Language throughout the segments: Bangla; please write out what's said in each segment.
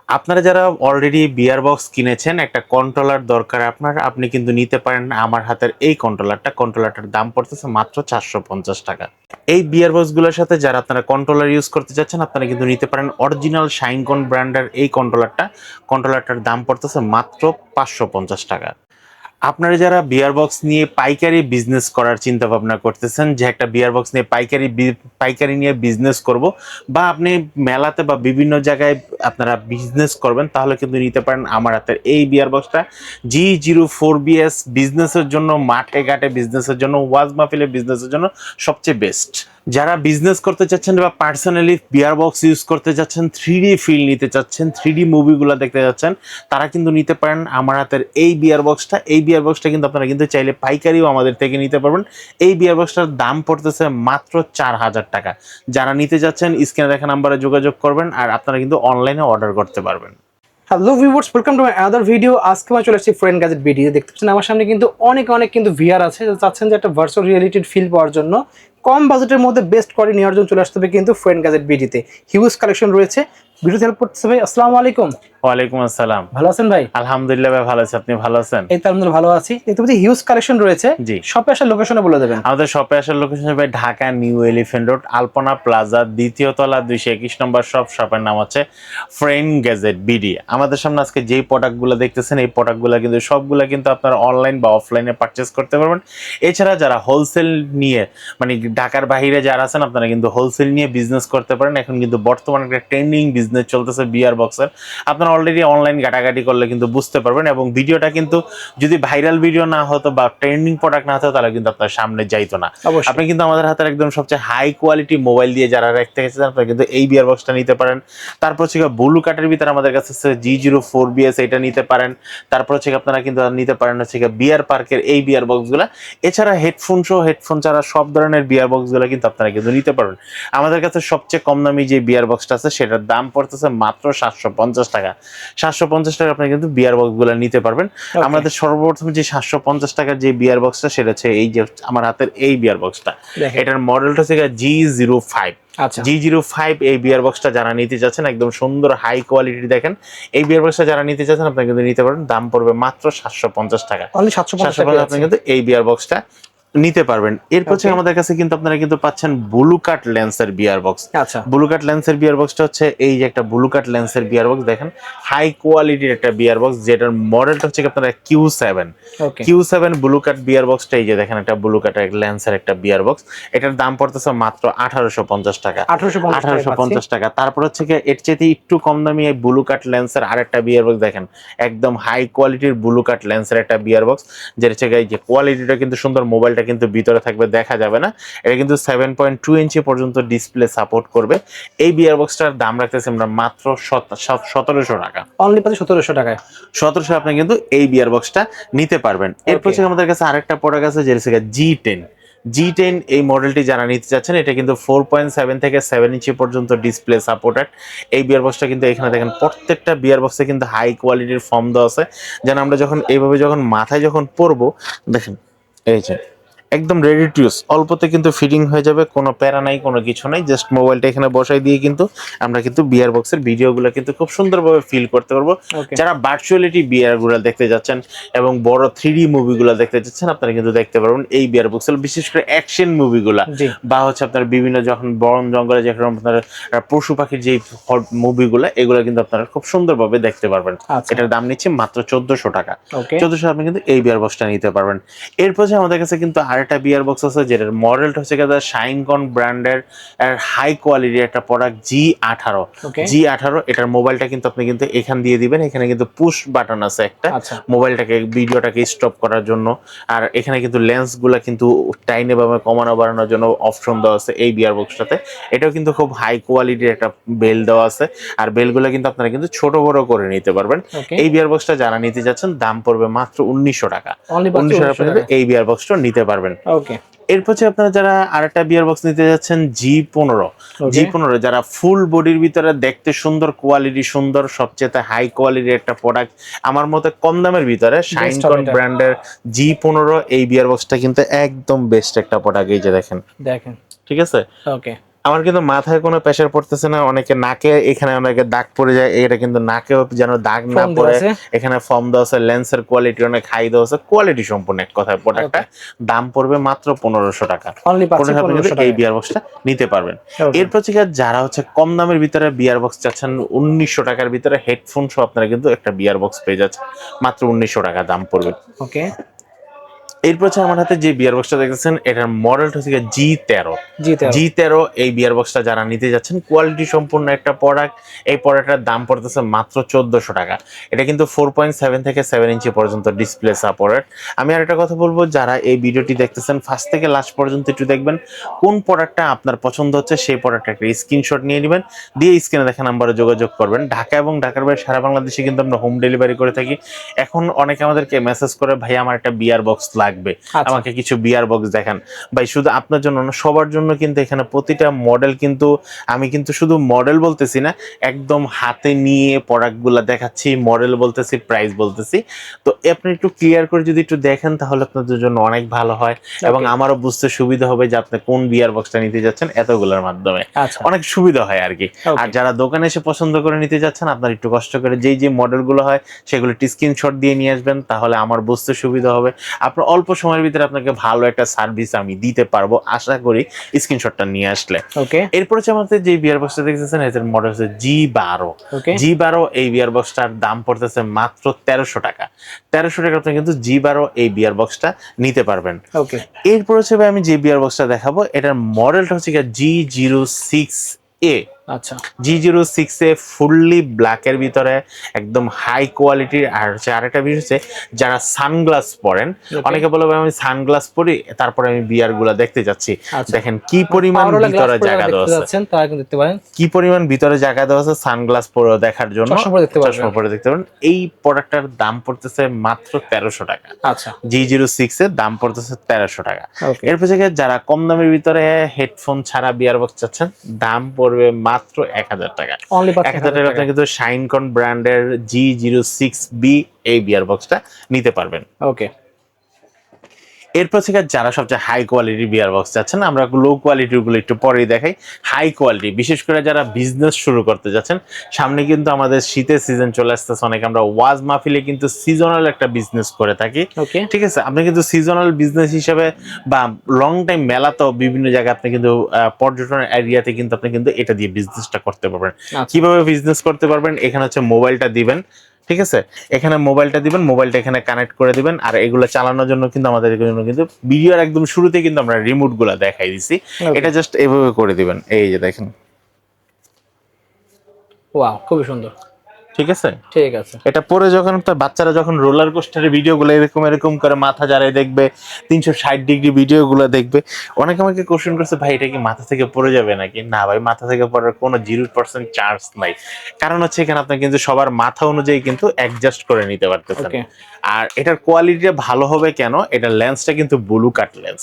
আপনারা যারা অলরেডি বিয়ার বক্স কিনেছেন, একটা কন্ট্রোলার দরকার আপনার, আপনি কিন্তু নিতে পারেন আমার হাতের এই কন্ট্রোলারটার দাম পড়তেছে মাত্র 450 টাকা। এই বিয়ার বক্সগুলোর সাথে যারা আপনারা কন্ট্রোলার ইউজ করতে যাচ্ছেন, আপনারা কিন্তু নিতে পারেন অরিজিনাল শাইনকন ব্র্যান্ডের এই কন্ট্রোলারটার দাম পড়তেছে মাত্র 550 টাকা। আপনারা যারা বিয়ার বক্স নিয়ে পাইকারি বিজনেস করার চিন্তা ভাবনা করতেছেন, যে একটা বিয়ার বক্স নিয়ে পাইকারি নিয়ে বিজনেস করব, বা আপনি মেলাতে বা বিভিন্ন জায়গায় আপনারা বিজনেস করবেন, তাহলে কিন্তু নিতে পারেন আমার হাতের এই বিয়ার বক্সটা। G04BS বিজনেসের জন্য, মাঠে ঘাটে বিজনেসের জন্য, ওয়াজ মাহফিলে বিজনেসের জন্য সবচেয়ে বেস্ট। যারা বিজনেস করতে চাচ্ছেন বা পার্সোনালি বিয়ার বক্স ইউজ করতে চাচ্ছেন, 3D ফিল নিতে চাচ্ছেন, 3D মুভিগুলো দেখতে যাচ্ছেন, তারা কিন্তু নিতে পারেন আমার হাতের এই বিয়ার বক্সটা। এই বিয়ার বক্সটা কিন্তু আপনারা কিন্তু চাইলে পাইকারিও আমাদের থেকে নিতে পারবেন। এই বিয়ার বক্সটার দাম পড়তেছে মাত্র 4000 টাকা। যারা নিতে যাচ্ছেন স্ক্রিনে দেখা নাম্বারে যোগাযোগ করবেন, আর আপনারা কিন্তু অনলাইনে অর্ডার করতে পারবেন। Hello viewers, welcome to my other video. আজকে আমি চলে এসেছি ফ্রেন্ড গ্যাজেট ভিডিও। দেখতে পাচ্ছেন আমার সামনে কিন্তু অনেক কিন্তু ভিআর আছে। চাচ্ছেন যে একটা ভার্চুয়াল রিয়েলিটির ফিল পাওয়ার জন্য, কম বাজেটের মধ্যে বেস্ট কোয়ালিটি নেওয়ার জন্য চলে আসতে হবে কিন্তু ফ্রেন্ড গ্যাজেট ভিডিওতে। হিউজ কালেকশন রয়েছে, ভিডিওতে হেল্প করতেছে ভাই। আসসালামু আলাইকুম। ওয়ালাইকুম আসসালাম। ভালো আছেন ভাই? আলহামদুলিল্লাহ ভাই, ভালো আছি। আপনি ভালো আছেন? এই তো আলহামদুলিল্লাহ ভালো আছি। দেখতে পাচ্ছি হিউজ কালেকশন রয়েছে। জি। শপে আসার লোকেশনে বলে দেবেন। আমাদের শপে আসার লোকেশন হবে Dhaka new elephant road, Alpana plaza, দ্বিতীয় তলা, 221 নম্বর শপের নাম হচ্ছে ফ্রেন্ড গ্যাজেট বিডি। আমাদের সামনে আজকে যেই প্রোডাক্টগুলো দেখতেছেন, এই প্রোডাক্টগুলো কিন্তু সবগুলো কিন্তু আপনারা অনলাইন বা অফলাইনে পারচেস করতে পারবেন। এছাড়া যারা হোলসেল নিয়ে, মানে ঢাকার বাইরে যারা আছেন, আপনারা কিন্তু হোলসেল নিয়ে বিজনেস করতে পারেন। এখন কিন্তু বর্তমানে একটা ট্রেন্ডিং বিজনেস চলতেছে বিয়ার বক্সের। আপনারা অলরেডি অনলাইন ঘাটাঘাটি করলে কিন্তু বুঝতে পারবেন, এবং ভিডিওটা কিন্তু যদি ভাইরাল ভিডিও না হতো বা ট্রেন্ডিং প্রোডাক্ট না হতো, তাহলে কিন্তু আপনার সামনে যাইতো না। আপনি কিন্তু আমাদের হাতের একদম সবচেয়ে হাই কোয়ালিটি মোবাইল দিয়ে যারা রাখতে গেছেন, আপনারা কিন্তু এই বিয়ার বক্সটা নিতে পারেন। তারপর হচ্ছে ব্লু কাটের ভিতরে আমাদের কাছে G04BS এটা নিতে পারেন। তারপর হচ্ছে আপনারা কিন্তু নিতে পারেন হচ্ছে বিয়ার পার্কের এই বিয়ার বক্সগুলো। এছাড়া হেডফোন ছাড়া সব ধরনের বিয়ার বক্সগুলো কিন্তু আপনারা কিন্তু নিতে পারবেন। আমাদের কাছে সবচেয়ে কম দামি যে বিয়ার বক্সটা আছে, সেটার দাম পড়তেছে মাত্র 750 টাকা। 750 টাকা আপনি কিন্তু বিয়ার বক্সগুলো নিতে পারবেন। আমাদের সর্বপ্রথম যে 750 টাকার যে বিয়ার বক্সটা, সেটা হচ্ছে এই যে আমার হাতের এই বিয়ার বক্সটা। এটার মডেলটা হচ্ছে G05। আচ্ছা, G05 এই বিয়ার বক্সটা যারা নিতে যাচ্ছেন, একদম সুন্দর হাই কোয়ালিটির দেখেন এই বিয়ার বক্সটা যারা নিতে যাচ্ছেন, আপনারা কিন্তু নিতে পারেন। দাম পড়বে মাত্র 750 টাকা। অনলি 750 টাকা আপনি কিন্তু এই বিয়ার বক্সটা নিতে পারবেন। এরপর হচ্ছে আমাদের কাছে কিন্তু আপনারা কিন্তু পাচ্ছেন ব্লু কাট লেন্সের বিয়ার বক্স। আচ্ছা, ব্লু কাট লেন্সের বিয়ার বক্সটা হচ্ছে এই যে একটা ব্লু কাট লেন্সের বিয়ার বক্স, দেখেন হাই কোয়ালিটির একটা বিয়ার বক্স, যেটার মডেলটা হচ্ছে আপনারা Q7। ওকে, Q7 ব্লু কাট বিয়ার বক্সটা, এই যে দেখেন একটা ব্লু কাট লেন্সের একটা বিয়ার বক্স। এটার দাম পড়তেছে মাত্র 1850 টাকা। 1850 টাকা। তারপর হচ্ছে এর চেয়ে একটু কম দামি এই ব্লু কাট লেন্সের আরেকটা বিয়ার বক্স, দেখেন একদম হাই কোয়ালিটির ব্লু কাট লেন্সের একটা বিয়ার বক্স, যেটা হচ্ছে এই যে কোয়ালিটিটা কিন্তু সুন্দর, মোবাইলটা কিন্তু ভিতরে থাকবে, দেখা যাবে না। এটা কিন্তু 7.2 ইঞ্চি পর্যন্ত ডিসপ্লে সাপোর্ট করবে। এই বিয়ার বক্সটার দাম রাখতেছি আমরা মাত্র 1700 টাকা। অনলি 1700 টাকায়। 1700 আপনি কিন্তু এই বিয়ার বক্সটা নিতে পারবেন। এরপর হচ্ছে আমাদের কাছে আরেকটা প্রোডাক্ট আছে, যেটা হচ্ছে G10। এই মডেলটি যারা নিতে চাচ্ছেন, এটা কিন্তু 4.7 থেকে 7 ইঞ্চি পর্যন্ত ডিসপ্লে সাপোর্টেড। এই বিয়ার বক্সটা কিন্তু এখানে দেখেন প্রত্যেকটা বিয়ার বক্সে কিন্তু হাই কোয়ালিটির ফর্ম দেওয়া আছে, যেন আমরা যখন এইভাবে মাথায় পরবো, দেখেন এই যে একদম রেডি টু ইউজ, অল্পতে কিন্তু ফিটিং হয়ে যাবে, কোনো প্যারা নাই, কোনো কিছু নাই। জাস্ট মোবাইলটা এখানে বসাই দিয়ে কিন্তু আমরা কিন্তু বিয়ার বক্সের ভিডিওগুলো কিন্তু খুব সুন্দরভাবে ফিল করতে পারবো। যারা ভার্চুয়ালিটি বিয়ারগুলো দেখতে যাচ্ছেন এবং বড় 3D মুভিগুলো দেখতে যাচ্ছেন, আপনারা কিন্তু দেখতে পারবেন এই বিয়ার বক্সের, বিশেষ করে অ্যাকশন মুভিগুলা, বা হচ্ছে আপনার বিভিন্ন যখন বন জঙ্গলে যখন আপনার পশু পাখির যে মুভিগুলো, এগুলো কিন্তু আপনারা খুব সুন্দরভাবে দেখতে পারবেন। এটার দাম নিচ্ছে মাত্র 1400 টাকা। 1400 আপনি কিন্তু এই বিয়ার বক্সটা নিতে পারবেন। এরপর আমাদের কাছে কিন্তু আরেকটা বিয়ার বক্স আছে, যেটার মডেলটা হচ্ছে শাইনকন ব্র্যান্ডের হাই কোয়ালিটির একটা প্রোডাক্ট G18। এটার মোবাইলটা কিন্তু আপনি কিন্তু এখান দিয়ে দিবেন। এখানে কিন্তু পুশ বাটন আছে একটা, মোবাইলটাকে ভিডিওটাকে স্টপ করার জন্য। আর এখানে কিন্তু লেন্স গুলা কিন্তু টাইনে বা কমানো বাড়ানোর জন্য অপশন দেওয়া আছে এই বিয়ার বক্সটাতে। এটাও কিন্তু খুব হাই কোয়ালিটির একটা বেল দেওয়া আছে, আর বেলগুলো কিন্তু আপনারা কিন্তু ছোট বড় করে নিতে পারবেন। এই বিয়ার বক্সটা যারা নিতে যাচ্ছেন, দাম পড়বে মাত্র 1900 টাকা। 1900 টাকা এই বিয়ার বক্সটা নিতে পারবেন। এরপর আপনারা যারা আরেকটা বিয়ার বক্স নিতে যাচ্ছেন, G15 যারা ফুল বডির ভিতরে দেখতে সুন্দর, কোয়ালিটি সুন্দর, সবচেয়ে হাই কোয়ালিটির একটা প্রোডাক্ট, আমার মতে কম দামের ভিতরে শাইনকন ব্র্যান্ডের G15 এই বিয়ার বক্সটা কিন্তু একদম বেস্ট একটা প্রোডাক্ট। এই যে দেখেন, ঠিক আছে। আমার কিন্তু মাথায় কোনো প্রেশার পড়তেছে না, অনেকে নাকে এখানে অনেকে দাগ পড়ে যায়, এটা কিন্তু নাকেও যেন দাগ না ফোম দেওয়া পড়ে। আছে। এখানে ফর্ম দেওয়া আছে, লেন্সের কোয়ালিটি অনেক হাই দেওয়া আছে, কোয়ালিটি সম্পূর্ণ এক কথায় প্রোডাক্টটা। দাম পড়বে মাত্র 1500 টাকা। অনলি পাচ্ছি 1500 টাকা 1500 এই টাকায়। বিয়ার বক্সটা নিতে পারবেন। Okay. এরপর থেকে যারা হচ্ছে কম দামের ভিতরে বিয়ার বক্স চাচ্ছেন, 1900 টাকার ভিতরে হেডফোন সহ আপনারা কিন্তু একটা বিয়ার বক্স পেয়ে যাচ্ছেন, মাত্র 1900 টাকা দাম পড়বে। ওকে। এরপর হচ্ছে আমার হাতে যে বিয়ার বক্সটা দেখতেছেন, এটার মডেলটা হচ্ছে G13। G13 G13 এই বিয়ার বক্সটা যারা নিতে যাচ্ছেন, কোয়ালিটি সম্পূর্ণ একটা প্রোডাক্ট। এই প্রোডাক্টের দাম পড়তেছে মাত্র 1400 টাকা। এটা কিন্তু 4.7 থেকে 7 ইঞ্চি পর্যন্ত ডিসপ্লে সাপোর্টেড। আমি আর একটা কথা বলবো, যারা এই ভিডিওটি দেখতেছেন ফার্স্ট থেকে লাস্ট পর্যন্ত একটু দেখবেন, কোন প্রোডাক্টটা আপনার পছন্দ হচ্ছে সেই প্রোডাক্টটা একটা স্ক্রিনশট নিয়ে নেবেন, দিয়ে স্ক্রিনে দেখা নাম্বারে যোগাযোগ করবেন। ঢাকা এবং ঢাকার বাইরে সারা বাংলাদেশে কিন্তু আমরা হোম ডেলিভারি করে থাকি। এখন অনেকে আমাদেরকে মেসেজ করে, ভাই আমার একটা বিয়ার বক্স লাগবে, আমাকে কিছু বিয়ার বক্স দেখান। ভাই শুধু আপনার জন্য না, সবার জন্য কিন্তু এখানে প্রতিটা মডেল কিন্তু, আমি কিন্তু শুধু মডেল বলতেছি না, একদম হাতে নিয়ে প্রোডাক্টগুলো দেখাচ্ছি, মডেল বলতেছি, প্রাইস বলতেছি। তো আপনি একটু ক্লিয়ার করে যদি একটু দেখেন তাহলে আপনাদের জন্য অনেক ভালো হয়, এবং আমারও বুঝতে সুবিধা হবে যে আপনি কোন বিয়ার বক্সটা নিতে যাচ্ছেন এতগুলোর মাধ্যমে। অনেক সুবিধা হয় আর কি। আর যারা দোকানে এসে পছন্দ করে নিতে যাচ্ছেন, আপনার একটু কষ্ট করে যেই যে মডেলগুলো হয় সেগুলো স্ক্রিনশট দিয়ে নিয়ে আসবেন, তাহলে আমার বুঝতে সুবিধা হবে। আপনার অল্প সময়ের ভিতরে আপনাকে ভালো একটা সার্ভিস আমি দিতে পারবো আশা করি, স্ক্রিনশটটা নিয়ে আসলে। ওকে। এরপর হচ্ছে আমাদের যে বিয়ার বক্সটা দেখতেছেন, এটার মডেল হচ্ছে G12। G12 এই বিয়ার বক্সটার দাম পড়তেছে মাত্র 1300 টাকা। 1300 টাকা আপনি কিন্তু G12 এই বিয়ার বক্সটা নিতে পারবেন। ওকে। এরপর হচ্ছে আমি যে বিয়ার বক্সটা দেখাবো, এটার মডেলটা হচ্ছে G06A। আচ্ছা। G06 এ ফুললি ব্ল্যাকের ভিতরে একদম হাই কোয়ালিটির। আর হচ্ছে আরেকটা বিষয় হচ্ছে, যারা সানগ্লাস পরেন, অনেকে বলে ভাই আমি সানগ্লাস পরি তারপরে আমি বিয়ার গুলা দেখতে যাচ্ছি, দেখেন কি পরিমাণ ভিতরে জায়গা দেওয়া আছে, তারা কিন্তু দেখতে পারেন কি পরিমাণ ভিতরে জায়গা দেওয়া আছে সানগ্লাস পরে দেখার জন্য, চশমা পরে দেখতে পারেন। এই প্রোডাক্টটার দাম পড়তেছে মাত্র 1300 টাকা। আচ্ছা। G06 এর দাম পড়তেছে 1300 টাকা। এরপর থেকে যারা কম দামের ভিতরে হেডফোন ছাড়া বিয়ার বক্স চাচ্ছেন, দাম পড়বে মাত্র 1000 টাকা। 1000 টাকা আপনি কিন্তু শাইনকন ব্র্যান্ডের G06B এই বিয়ার বক্সটা নিতে পারবেন। ওকে। এরপর থেকে যারা সবচেয়ে হাই কোয়ালিটির বিয়ার বক্স চাচ্ছেন, আমরা লো কোয়ালিটির গুলো একটু পরেই দেখাই। হাই কোয়ালিটি বিশেষ করে যারা বিজনেস শুরু করতে যাচ্ছেন, সামনে কিন্তু আমাদের শীতের সিজন চলে আসতেছে, অনেক আমরা ওয়াজ মাহফিলে কিন্তু সিজনাল একটা বিজনেস করে থাকি। ঠিক আছে, আপনি কিন্তু সিজনাল বিজনেস হিসেবে বা লং টাইম মেলাতেও বিভিন্ন জায়গায় আপনি কিন্তু পর্যটন এরিয়াতে কিন্তু আপনি কিন্তু এটা দিয়ে বিজনেসটা করতে পারবেন। কিভাবে বিজনেস করতে পারবেন, এখানে হচ্ছে মোবাইলটা দিবেন, ঠিক আছে, এখানে মোবাইলটা দিবেন, মোবাইলটা এখানে কানেক্ট করে দিবেন। আর এগুলো চালানোর জন্য কিন্তু আমাদের জন্য কিন্তু ভিডিওর একদম শুরুতে কিন্তু আমরা রিমোট গুলা দেখাই দিছি। এটা জাস্ট এভাবে করে দিবেন, এই যে দেখেন। ওয়াও, খুবই সুন্দর। ঠিক আছে, ঠিক আছে। এটা পরে যখন বাচ্চারা যখন রোলার কোস্টারের ভিডিওগুলো এরকম করে মাথা জারে দেখবে, 360 ডিগ্রি ভিডিওগুলো দেখবে, অনেকে আমাকে কোশ্চেন করছে, ভাই এটা কি মাথা থেকে পড়ে যাবে নাকি? না ভাই, মাথা থেকে পড়ার কোনো 0% চান্স নাই। কারণ হচ্ছে এখানে আপনি কিন্তু সবার মাথা অনুযায়ী কিন্তু অ্যাডজাস্ট করে নিতে পারতেছেন। আর এটার কোয়ালিটিটা ভালো হবে কেন, এটা লেন্সটা কিন্তু blue cut lens,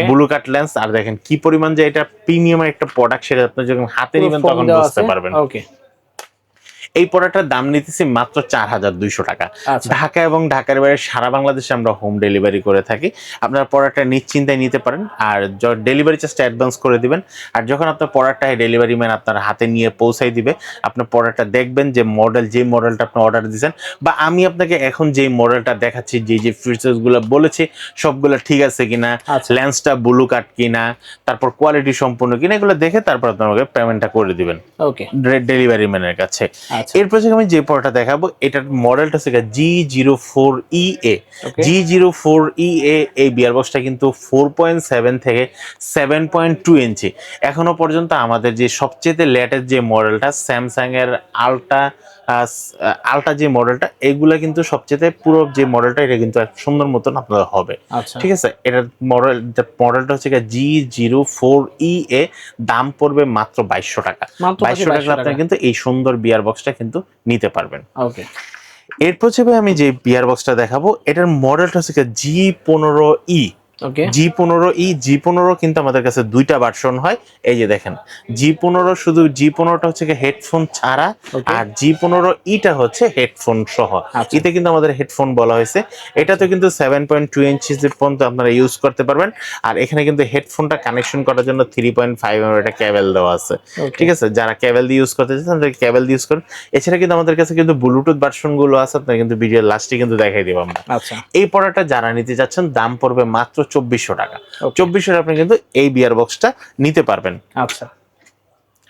blue cut lens. আর দেখেন কি পরিমাণ যে এটা প্রিমিয়াম একটা প্রোডাক্ট, সেটা আপনি যখন হাতে নেবেন তখন বুঝতে পারবেন। এই প্রোডাক্টের দাম নিতেছি মাত্র 4200 টাকা। ঢাকা এবং ঢাকার বাইরে সারা বাংলাদেশে আমরা হোম ডেলিভারি করে থাকি। আপনারা প্রোডাক্টটা নিশ্চিন্তায় নিতে পারেন, আর ডেলিভারি চার্জটা অ্যাডভান্স করে দিবেন। আর যখন আপনার প্রোডাক্টটা ডেলিভারি ম্যান আপনার হাতে নিয়ে পৌঁছাই দিবে, আপনার প্রোডাক্টটা দেখবেন যে মডেলটা আপনি অর্ডার দিয়েছেন, বা আমি আপনাকে এখন যেই মডেলটা দেখাচ্ছি, যে ফিচার্সগুলো বলেছি সবগুলো ঠিক আছে কিনা, লেন্সটা ব্লু কাট কিনা, তারপর কোয়ালিটি সম্পূর্ণ কিনা, এগুলো দেখে তারপর আপনাকে পেমেন্টটা করে দিবেন ডেলিভারি ম্যানের কাছে। এরপর আমি যে প্রোডাক্টটা দেখাবো, এটার মডেলটা হচ্ছে G04EA। G04EA এই বিয়ার বক্সটা কিন্তু 4.7 থেকে 7.2 ইঞ্চি। এখনো পর্যন্ত আমাদের যে সবচেয়ে লেটেস্ট যে মডেলটা, স্যামসাং এর আলট্রা যে মডেলটা, এগুলা কিন্তু সবচেয়ে পুরো যে মডেলটা, এটা কিন্তু এক সুন্দর মতন আপনার হবে। ঠিক আছে, এটার মডেলটা হচ্ছে G04EA, দাম পড়বে মাত্র 2200 টাকা। 2200 টাকা আপনার কিন্তু এই সুন্দর বিয়ার বক্সটা কিন্তু নিতে পারবেন। এরপর আমি যে বিয়ার বক্সটা দেখাবো, এটার মডেলটা হচ্ছে G15E। ওকে, G15 কিন্তু আমাদের কাছে দুইটা ভার্সন হয়। এই যে দেখেন G15 শুধু G15টা হচ্ছে হেডফোন ছাড়া, ওকে, আর G15 হচ্ছে হেডফোন সহ। আচ্ছা, এতে কিন্তু আমাদের হেডফোন বলা হয়েছে। এটাতে কিন্তু 7.2 ইঞ্চি পর্যন্ত আপনারা ইউজ করতে পারবেন। আর এখানে কিন্তু হেডফোনটা কানেকশন করার জন্য 3.5 mm একটা কেবল দেওয়া আছে। ওকে, ঠিক আছে, যারা কেবল দিয়ে ইউজ করতে চান তারা কেবল দিয়ে ইউজ করেন। এছাড়া কিন্তু আমাদের কাছে কিন্তু ব্লুটুথ ভার্সন গুলো আছে, আপনারা কিন্তু ভিডিওর লাস্টে কিন্তু দেখাই দিব আমরা। আচ্ছা, এই প্রোডাক্টটা যারা নিতে যাচ্ছেন দাম পড়বে মাত্র 2400 টাকা। ওকে, 2400 আপনি কিন্তু এই বিয়ার বক্সটা নিতে পারবেন। আচ্ছা,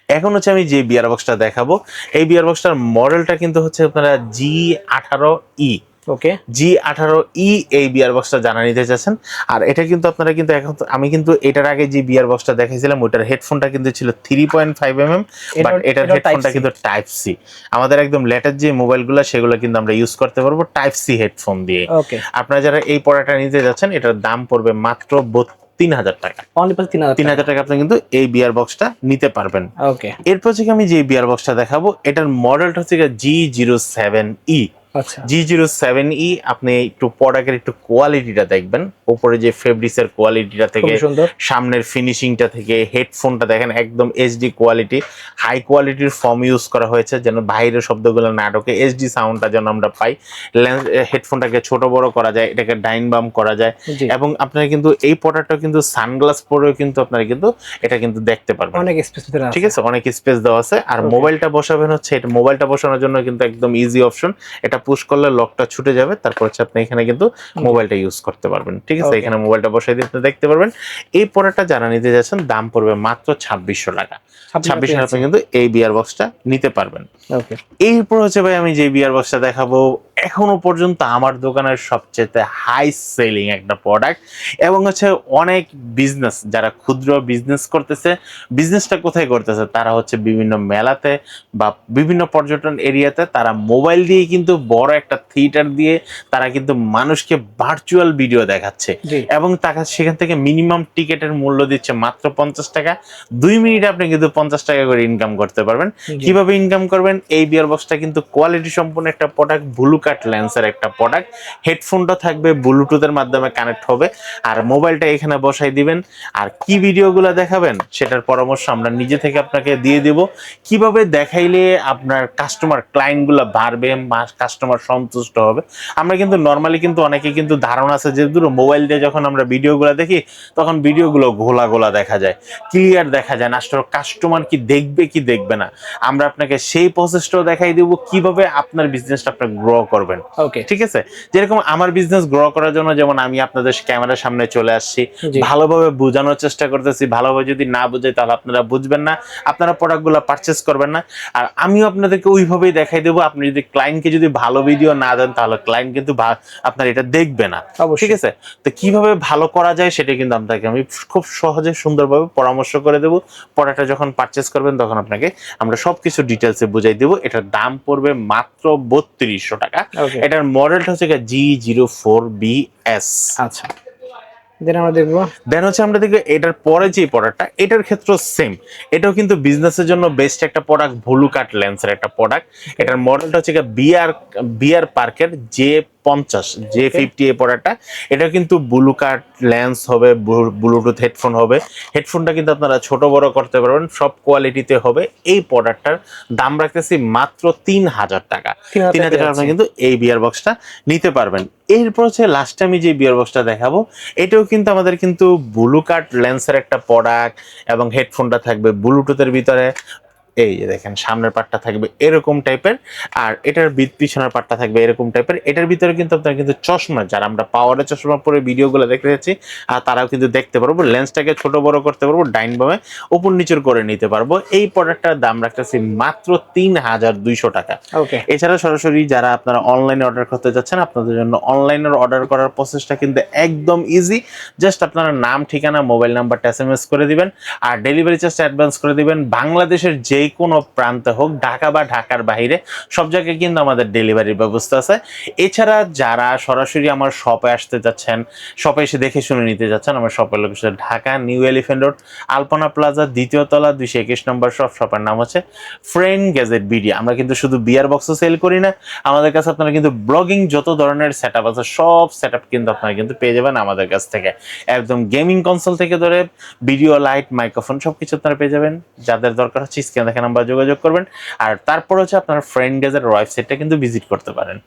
এখন হচ্ছে আমি যে বিয়ার বক্সটা দেখাবো, এই বিয়ার বক্সটার মডেলটা কিন্তু হচ্ছে আপনারা G18E। ওকে, G18E এই বিয়ার বক্সটা জানা নিতে চাচ্ছেন। আর এটা কিন্তু আপনারা কিন্তু এখন আমি কিন্তু এটার আগে যে বিয়ার বক্সটা দেখাইছিলাম ওইটার হেডফোনটা কিন্তু ছিল 3.5 mm, বাট এটার হেডফোনটা কিন্তু টাইপ সি। আমাদের একদম লেটেস্ট যে মোবাইলগুলো সেগুলো কিন্তু আমরা ইউজ করতে পারবো টাইপ সি হেডফোন দিয়ে। ওকে, আপনারা যারা এই প্রোডাক্টটা নিতে যাচ্ছেন এটার দাম পড়বে মাত্র 3000 টাকা। অনলি 3000 টাকা আপনি কিন্তু এই বিয়ার বক্সটা নিতে পারবেন। ওকে, এরপর থেকে আমি যে বিয়ার বক্সটা দেখাবো এটার মডেলটা হচ্ছে G07E। আচ্ছা, G07E আপনি একটু প্রোডাক্টের একটু কোয়ালিটিটা দেখবেন, উপরে যে ফেব্রিক্সের কোয়ালিটিটা থেকে, খুব সুন্দর, সামনের ফিনিশিংটা থেকে, হেডফোনটা দেখেন একদম এইচডি কোয়ালিটি, হাই কোয়ালিটির ফর্ম ইউজ করা হয়েছে যেন বাইরের শব্দগুলো না ঢোকে, এইচডি সাউন্ডটা যেন আমরা পাই। হেডফোনটাকে ছোট বড় করা যায়, এটাকে ডাইন বাম করা যায়। জি, এবং আপনারা কিন্তু এই প্রোডাক্টটা কিন্তু সানগ্লাস পরেও কিন্তু আপনারা কিন্তু এটা কিন্তু দেখতে পারবেন। অনেক স্পেস ভিতরে আছে, ঠিক আছে, অনেক স্পেস দেওয়া আছে। আর Okay. মোবাইলটা বসাবেন হচ্ছে এটা, মোবাইলটা বসানোর জন্য কিন্তু একদম ইজি অপশন। এটা পুশ করলে লকটা ছুটে যাবে, তারপর হচ্ছে আপনি এখানে কিন্তু মোবাইলটা ইউজ করতে পারবেন। ঠিক আছে, Okay. এখানে মোবাইলটা বসাই দিয়ে আপনি দেখতে পারবেন। এই প্রোডাক্টটা যারা নিতে যাচ্ছেন দাম পড়বে মাত্র 2600 টাকা। 2600 টাকা আপনি কিন্তু এই বিয়ার বক্সটা নিতে পারবেন। ওকে, এরপর হচ্ছে ভাই আমি যে বিয়ার বক্সটা দেখাবো এখনো পর্যন্ত আমার দোকানের সবচেয়ে হাই সেলিং একটা প্রোডাক্ট, এবং হচ্ছে অনেক বিজনেস যারা ক্ষুদ্র বিজনেস করতেছে, বিজনেসটা কোথায় করতেছে তারা হচ্ছে বিভিন্ন মেলাতে বা বিভিন্ন পর্যটন এরিয়াতে তারা মোবাইল দিয়ে কিন্তু বড় একটা থিয়েটার দিয়ে তারা কিন্তু মানুষকে ভার্চুয়াল ভিডিও দেখাচ্ছে, জি, এবং তারা সেখান থেকে মিনিমাম টিকেটের মূল্য দিচ্ছে মাত্র 50 টাকা। 2 মিনিটে আপনি কিন্তু 50 টাকা করে ইনকাম করতে পারবেন। জি, কিভাবে ইনকাম করবেন? এই বিয়ার বক্সটা কিন্তু কোয়ালিটি সম্পন্ন একটা প্রোডাক্ট, ব্লু কাট লেন্সের একটা প্রোডাক্ট। হেডফোনটা থাকবে ব্লুটুথের মাধ্যমে কানেক্ট হবে, আর মোবাইলটা এখানে বসাই দিবেন। আর কি ভিডিওগুলো দেখাবেন সেটার পরামর্শ আমরা নিজে থেকে আপনাকে দিয়ে দেব। কিভাবে দেখাইলে আপনার কাস্টমার ক্লায়েন্টগুলো বাড়বে, কাস্টমার সন্তুষ্ট হবে। আমরা কিন্তু নর্মালি কিন্তু অনেকে কিন্তু ধারণা আছে যে দূর মোবাইল দিয়ে যখন আমরা ভিডিওগুলো দেখি তখন ভিডিওগুলো ঘোলা ঘোলা দেখা যায়, ক্লিয়ার দেখা যায় না, আসলে কাস্টমার কি দেখবে কি দেখবে না। আমরা আপনাকে সেই প্রসেসটাও দেখাই দেবো কিভাবে আপনার বিজনেসটা আপনি গ্রো করবেন। ওকে, ঠিক আছে, যেরকম আমার বিজনেস গ্রো করার জন্য যেমন আমি আপনাদের ক্যামেরার সামনে চলে আসছি, জি, ভালোভাবে বোঝানোর চেষ্টা করতেছি, ভালোভাবে যদি না বুঝাই তাহলে আপনারা বুঝবেন না, আপনারা প্রোডাক্টগুলো পারচেস করবেন না। আর আমিও আপনাদেরকে ওইভাবেই দেখাই দেবো। আপনি যদি ক্লায়েন্টকে যদি ভালো ভিডিও না দেন তাহলে ক্লায়েন্ট কিন্তু আপনার এটা দেখবে না। অবশ্যই, ঠিক আছে, তো কিভাবে ভালো করা যায় সেটা কিন্তু আপনাকে আমি খুব সহজে সুন্দরভাবে পরামর্শ করে দেবো। প্রোডাক্টটা যখন পারচেস করবেন তখন আপনাকে আমরা সবকিছু ডিটেলসে বুঝাই দেবো। এটার দাম পড়বে মাত্র 3200 টাকা। ওকে, এটার মডেলটা হচ্ছে G04BS। আচ্ছা, দেন আমরা দেখবো, দেন হচ্ছে আমরা দেখবো এটার পরে যে প্রোডাক্টটা, এটার ক্ষেত্রে সেম, এটাও কিন্তু বিজনেসের জন্য বেস্ট একটা প্রোডাক্ট, ব্লু কাট লেন্সের একটা প্রোডাক্ট। এটার মডেলটা হচ্ছে বিআর পার্কের J50 এই প্রোডাক্টটা। এটা কিন্তু ব্লু কাট লেন্স হবে, ব্লুটুথ হেডফোন হবে। হেডফোনটা কিন্তু আপনারা ছোট বড় করতে পারবেন, সব কোয়ালিটিতে হবে। এই প্রোডাক্টটার দাম রাখতেছি মাত্র 3000 টাকা। 3000 টাকা আপনি কিন্তু এই বিয়ার বক্সটা নিতে পারবেন। এরপর হচ্ছে লাস্ট আমি যে বিয়ার বক্সটা দেখাবো এটাও কিন্তু আমাদের কিন্তু ব্লু কাট লেন্সের একটা প্রোডাক্ট, এবং হেডফোনটা থাকবে ব্লুটুথের ভিতরে। এই যে দেখেন সামনের পার্টটা থাকবে এরকম টাইপের, আর এটার পিছনের পার্টটা থাকবে এরকম টাইপের। এটার ভিতরে কিন্তু আপনার কিন্তু চশমা, যারা আমরা পাওয়ারের চশমা পরে ভিডিওগুলো দেখতে যাচ্ছি আর তারাও কিন্তু দেখতে পারবো, লেন্সটাকে ছোট বড় করতে পারবো, ডাইন বামে উপর নিচের করে নিতে পারবো। এই প্রোডাক্টটার দাম রাখতেছি মাত্র 3200 টাকা। ওকে, এছাড়া সরাসরি যারা আপনারা অনলাইনে অর্ডার করতে যাচ্ছেন আপনাদের জন্য অনলাইনের অর্ডার করার প্রসেসটা কিন্তু একদম ইজি। জাস্ট আপনারা নাম, ঠিকানা, মোবাইল নাম্বারটা SMS করে দিবেন আর ডেলিভারি চার্জটা অ্যাডভান্স করে দিবেন। বাংলাদেশের যে যে কোনো প্রান্তে হোক, ঢাকা বা ঢাকার বাইরে সব জায়গায় কিন্তু আমাদের ডেলিভারির ব্যবস্থা আছে। এছাড়া যারা সরাসরি আমার শপে আসতে যাচ্ছেন, শপে এসে দেখে শুনে নিতে যাচ্ছেন, আমার শপের location Dhaka new elephant road, Alpana plaza, 2য় তলা, 221 নম্বর শপ। শপের নাম হচ্ছে ফ্রেন্ড গ্যাজেট বিডি। আমরা কিন্তু শুধু বিয়ার বক্সও সেল করি না, আমাদের কাছে আপনারা কিন্তু ব্লগিং যত ধরনের সেট আপ আছে সব সেট আপ কিন্তু আপনারা কিন্তু পেয়ে যাবেন আমাদের কাছ থেকে। একদম গেমিং কনসোল থেকে ধরে ভিডিও, লাইট, মাইক্রোফোন সবকিছু আপনারা পেয়ে যাবেন। যাদের দরকার হচ্ছে স্ক্রিনে দেখা নাম্বার যোগাযোগ করবেন। আর তারপর হচ্ছে আপনার ফ্রেন্ড গ্যাজেট ওয়েবসাইটটা কিন্তু ভিজিট করতে পারেন।